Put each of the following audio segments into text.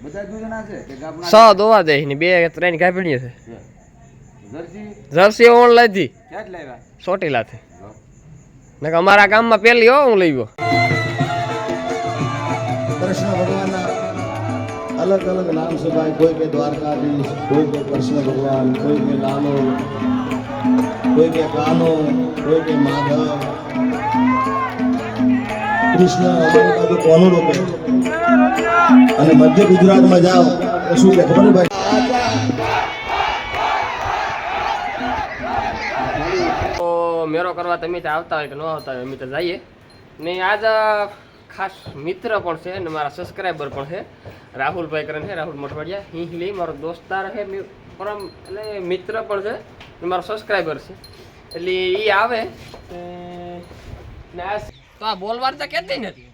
બધા દૂધના છે કે ગાબના 100 દોવા દે ને 2-3 ગાભણી છે. જર્સી જર્સી ઓનલાઈન થી ક્યાં લાવ્યા? ચોટીલાથી. ને અમારા ગામમાં પેલી હો હું લઈ ગયો. કૃષ્ણ ભગવાનના અલગ અલગ નામ છે ભાઈ. કોઈ કે દ્વારકાધીશ, કોઈ કે કૃષ્ણ ભગવાન, કોઈ કે લાલો, કોઈ કે કાનો, કોઈ કે માધવ. કૃષ્ણ અમારી બાજુ કોનું રોકે અને મધ્ય ગુજરાતમાં જાઓ તો શું કે ખબર ભાઈ? તો મેરો કરવા તમે તો આવતા હોય કે ન આવતા હોય અમે તો જઈએ ને. આજ ખાસ મિત્ર પણ છે ને મારા સબસ્ક્રાઈબર પણ છે. રાહુલભાઈ કરીને છે, રાહુલ મોટવાડિયા હિંહલી મારો દોસ્તાર છે, પરમ એટલે મિત્ર પણ છે ને મારો સબસ્ક્રાઈબર છે. એટલે એ આવે ને તો આ બોલવાર તો કહેતી નથી.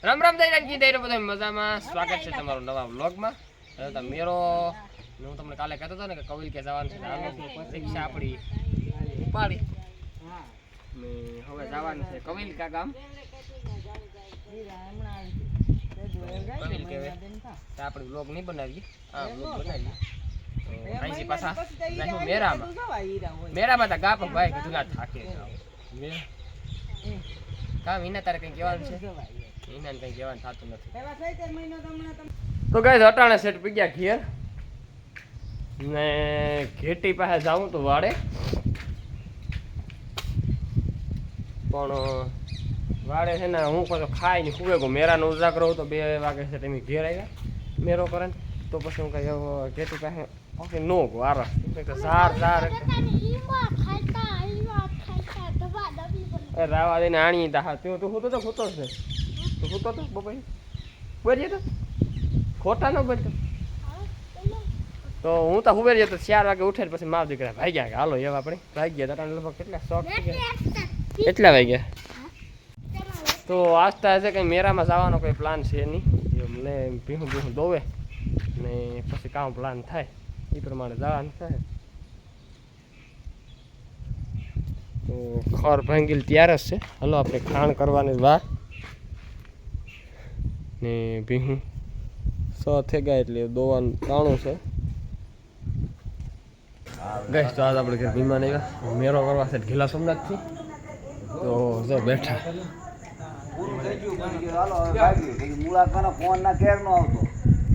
રામ રામ દઈ રાખી દઈ બધા મજામાં. સ્વાગત છે તમારું નવા વ્લોગમાં. મેરો હું તમને કાલે કહેતો હતો ને કે કવિલ કે જવાનું છે, રિક્ષા આપણી ઉપાડી ને હવે જવાનું છે કવિલ કા ગામ. કવિલ કહેવાય તો આપણે વ્લોગ નહીં બનાવીએ, આ વ્લોગ બનાવીએ અહીંથી પાછા મેરામાં. મેરામાં તો ગાપ ભાઈ કીધું ના થાકે કામ. એના તારે કંઈ કહેવાનું છે? એના કંઈ કહેવાનું થતું નથી. તો ગાઈસ અટાણે સેટ પી ગયા ઘેર ને ઘેટી પાસે જાઉં તો વાડે પણ વાડે છે ને હું પાછો ખાઈ ને સુવે ગયો. મેરાનો ઉજાગરો હતો 2 વાગે છે તમે ઘેર આવ્યા મેરો કરે તો પછી હું કઈ ઘેટી પાસે ઓકે નો ગો આરા રાવા દઈને આણી તા તું હોતો તો હોતો છે. તું હોતો તો બપાઈ બોલીએ તો ખોટા ન બોલતો. તો હું તો હુબેર જતો 4 વાગે ઉઠે પછી માવ દીકરા ભાઈ ગયા હાલો એવા આપણે ભાઈ ગયા હતા લગભગ કેટલા શોખ એટલા વાગ્યા. તો આસ્તા હશે કંઈ મેરામાં જવાનો કોઈ પ્લાન છે નહીં. મને ભીહું દોવે ને પછી કામ પ્લાન થાય એ પ્રમાણે જવાનું થાય. તો ખર ભાંગીલ તૈયાર જ છે. હલો આપણે ખાણ કરવાની વાર ને ભીહું 100 થઈ ગયા એટલે દોવાનું તાણું છે. ગઈશ તો આજ આપણે વિમાન આવ્યા મેરો કરવા છે ઘીલા સોમનાથથી. તો જો બેઠા ફોન ના કેર નો આવતો.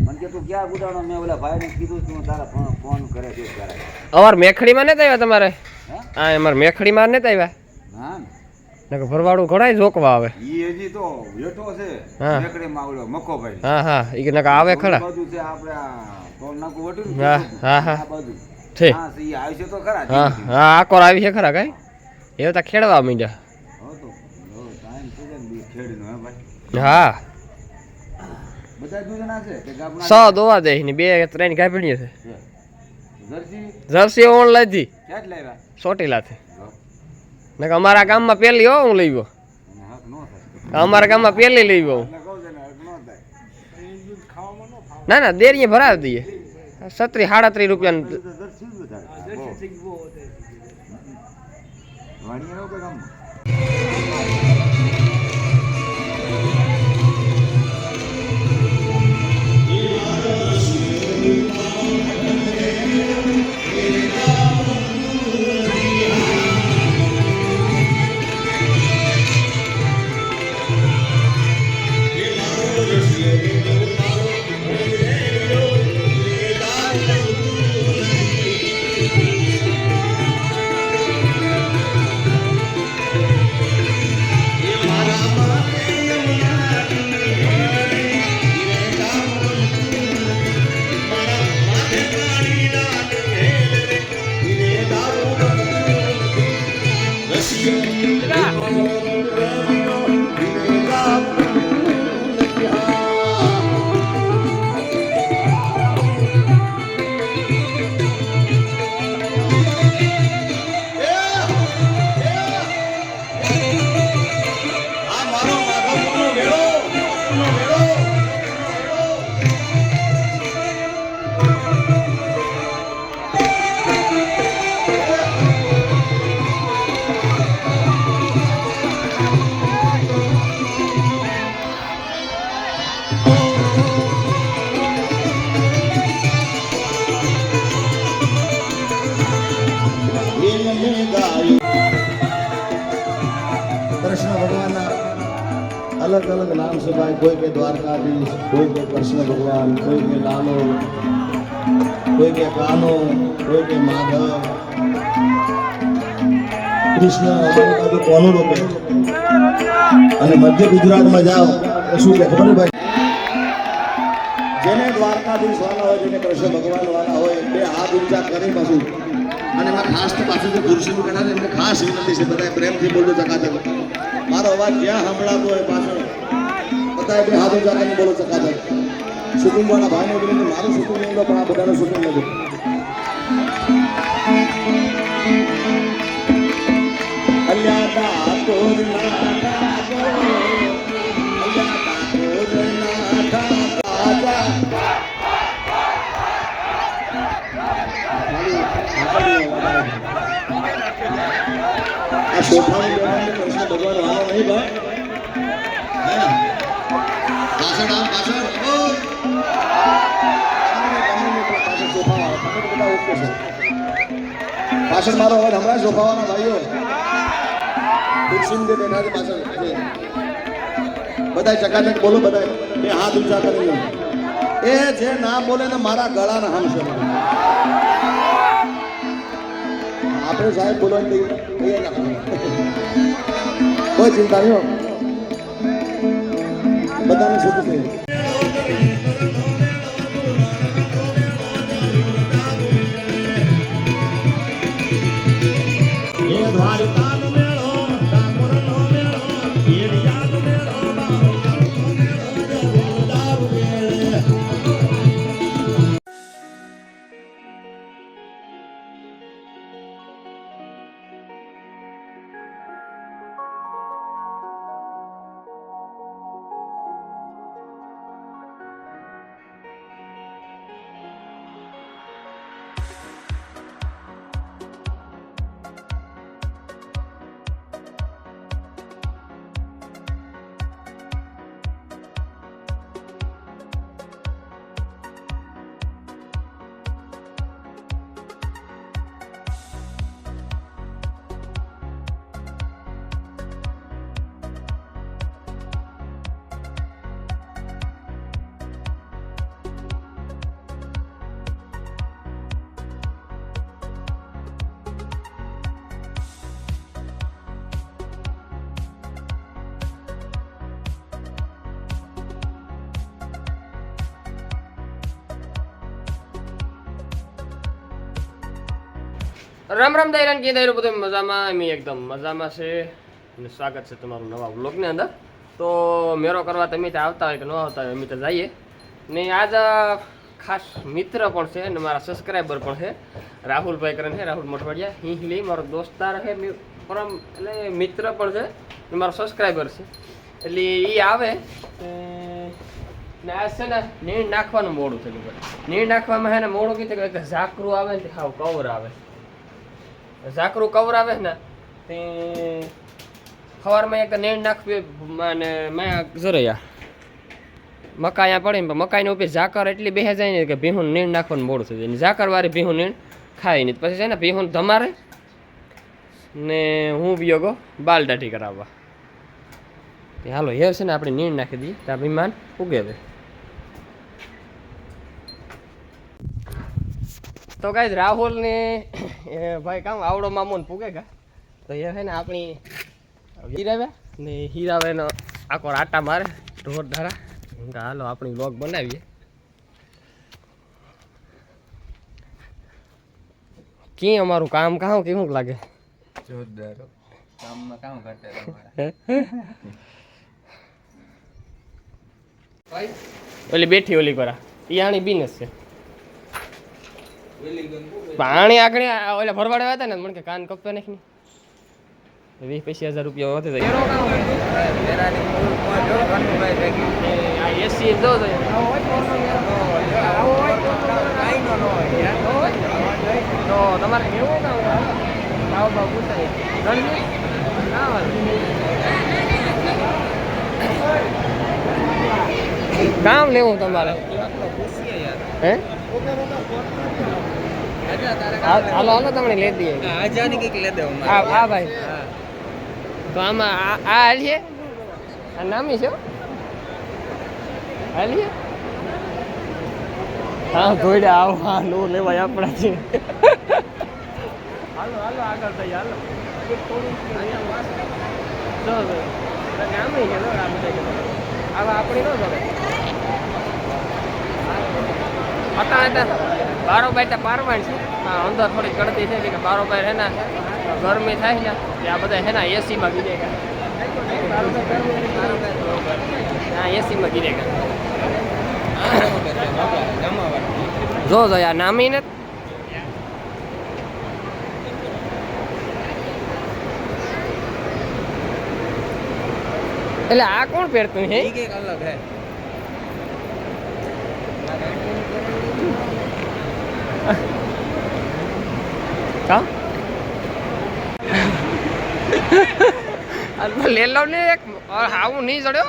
મને કે તું ક્યાં ગુડાણો? મેં ઓલા ભાઈને કીધું તું તારા ફોન કરે છે ત્યારે. અમાર મેખડીમાં નથી આવ્યા તમારે? હા અમારે મેખડીમાં નથી આવ્યા. હા ને ભરવાડું ઘણાય જોકવા આવે. ઈ હજી તો બેઠો છે મેકડીમાં આવડો મકોભાઈ. હા હા ઈ કે નકા આવે ખરા. બધું છે આપણે આ ટોલ નાકું વટ્યું ને. હા હા હા બધું છે. હા ઈ આવી છે તો ખરા. હા હા આકોર આવી છે ખરા કઈ એવું તો ખેડવા માંડ્યા. હો તો ટાઈમ છે ને ખેડીનો હે ભાઈ. હા બધા દૂધના છે કે ગાબના 100 દોવા દે ને 2-3 ગાભણી છે. જર્સી જર્સી ઓનલાઈન થી ક્યાં લાવ્યા? ચોટીલાથી. ને અમારા ગામમાં પેલી હો હું લઈ ગયો. હક નો થાય. અમારા ગામમાં પેલી લઈ ગયો. એટલે કહું છે ને હક નો થાય. ના ના દેરીએ ભરાવી દઈએ 37-38 રૂપિયા. જર્સી બધા વાણીયા નો કે ગામ नाम से भाई कोई के द्वारकाधीश, कोई के कृष्ण भगवान, कोई के लालो, कोई के कानो, कोई के माधव। कृष्ण અમારી બાજુ કોનું રોકે અને મધ્ય ગુજરાતમાં જાઓ તો શું કે ખબર ભાઈ, જેને દ્વારકાધીશ વાળા હોય, જેને કૃષ્ણ ભગવાન વાળા હોય, બે હાથ ઊંચા કરી પાછું. અને એમાં ખાસ તો પાછું જે ખુરશીનું બેઠા છે એમને ખાસ વિનંતી છે, બધા પ્રેમથી બોલજો ચકાચક. મારો અવાજ જ્યાં સંભળાતો હોય પાછળ બધા બે હાથ ઊંચા કરીને બોલો ચકાચક. શૂટિંગ વાળા ભાઈને વિનંતી, મારું શૂટિંગ નહીં પણ આ બધાનું શૂટિંગ નથી. અલ્યા તોર આ શોભાનું કૃષ્ણ ભગવાન વાળો નહીં ભાઈ, પાછળ આમ પાછળ પાછળ મારો અવાજ હમણાં શોભાવાના ભાઈઓ ખુરશી બેઠા છે પાછળ બધા ચકાચક બોલો, બધા બે હાથ ઊંચા કરી એ જે ના બોલે ને મારા ગળાના હમ છે. આપણે સાહેબ બોલવાની કોઈ ચિંતા નહીં, બધાને શું છે. રામ રામ દાયરાન કે દાયરો બધું મજામાં, એમ એકદમ મજામાં છે અને સ્વાગત છે તમારું નવા વ્લોગની અંદર. તો મેરો કરવા તમે ત્યાં આવતા હોય કે ન આવતા હોય, અમે તો જઈએ ને. આજ ખાસ મિત્ર પણ છે અને મારા સબસ્ક્રાઈબર પણ છે, રાહુલભાઈ કરીને છે, રાહુલ મોટવાડિયા હિંહલી, મારો દોસ્તાર છે, પરમ એટલે મિત્ર પણ છે ને મારો સબસ્ક્રાઈબર છે. એટલે એ આવે ને આજ છે ને નીણ નાખવાનું મોડું થયું. નીણ નાખવામાં છે ને મોડું કીધું કે ઝાકરું આવે ને હાવ કવર આવે, ઝાકરું કવર આવે ને તે સવારમાં એક નીણ નાખવી અને મેં જરાયા મકાઈ અહીંયા પડી ને મકાઈને ઉપર ઝાકર એટલી બેસી જાય ને કે ભીહું નીણ નાખવાનું મોડું થઈ જાય. ઝાકર વાળી ભીહું નીણ ખાય નહીં, પછી છે ને ભીહું ધમારે ને હું બી ગો બાલ દાઢી કરાવવા. હાલો હેર છે ને આપણે નીણ નાખી દઈએ ત્યાં વિમાન ઉગે હવે. તો ગાઈસ રાહુલ ને ભાઈ કામ આવડો મામો ને પૂગે ગા તો એ છે ને આપણી હીરાવ્યા ને હીરાવેનો આખો આટા મારે ઢોર ધારા. હાલો આપણી વ્લોગ બનાવીએ. કી અમારું કામ કામ કેવું લાગે? જોરદાર કામમાં કામ ઘટે. ઓલી બેઠી ઓલી કરા ઈ આણી બિઝનેસ છે. પાણી આગળ ઓલા ભરવાડે હતા ને મને કે કાન કપવા નાખી 20-25,000 રૂપિયા વધે જાય. એસી દો તો તમારે એવું ભાવ ભાવ પૂછાય કામ લેવું તમારે હે? હાલો હાલો તમને લઈ દઈએ. હા ભાઈ તો આમાં આ હાલ છે, આ નામી છે હાલીએ હા ધોઈડા આવો હા નો લેવાય આપણાથી હાલો હાલો આગળ થઈ હાલો જો ગામ નહીં ગયો આ બધા આવા આપણી ન જોડે અટાણે બારોબાર પારવાણ છે હા અંદર થોડી ગળતી છે કે બારોબાર હે ને ગરમી થાય ને કે આ બધા હે ને એસીમાં ગીરે હા એસીમાં ગીરે જો જો યાર નામી ને એટલે આ કોણ પહેરતું છે અલગ હે કા લે લો ને એક આવું નહીં ચડ્યો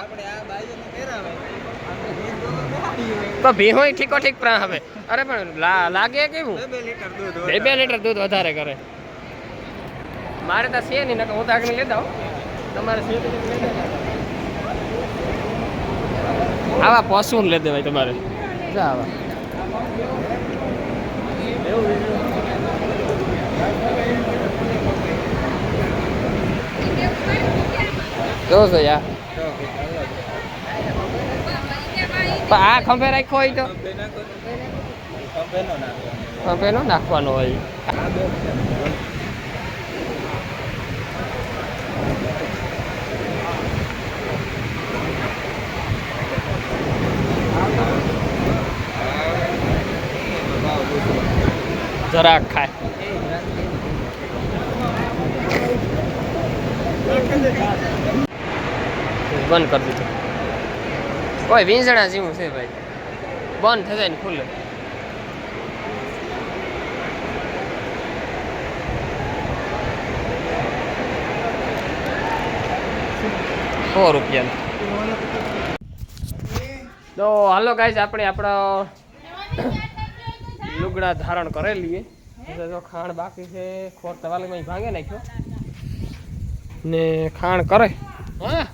તો ભીહો ઠીકો ઠીક પ્રા હવે અરે પણ લાગે કેવું 2 લીટર દૂધ વધારે કરે મારે તો છે નહીં નકર હું તો આગળ લેતા તમારે છે આવા પશુ લે દેવાય તમારે આવા જો છો યાર આ ખંભે રાખ્યો હોય તો ખંભે નો નાખવાનો હોય જરાક ખાય બંધ કરી દીધું કોઈ વીંઝણા જેવું છે ભાઈ બંધ થઈ જાય ને ખુલ્લે ₹100 તો હાલો ગાઈસ આપણે આપણો લુગડા ધારણ કરેલી જો ખાણ બાકી છે ખોટ તવાલીમાં ભાંગે નાખ્યો ને ખાણ કરે હા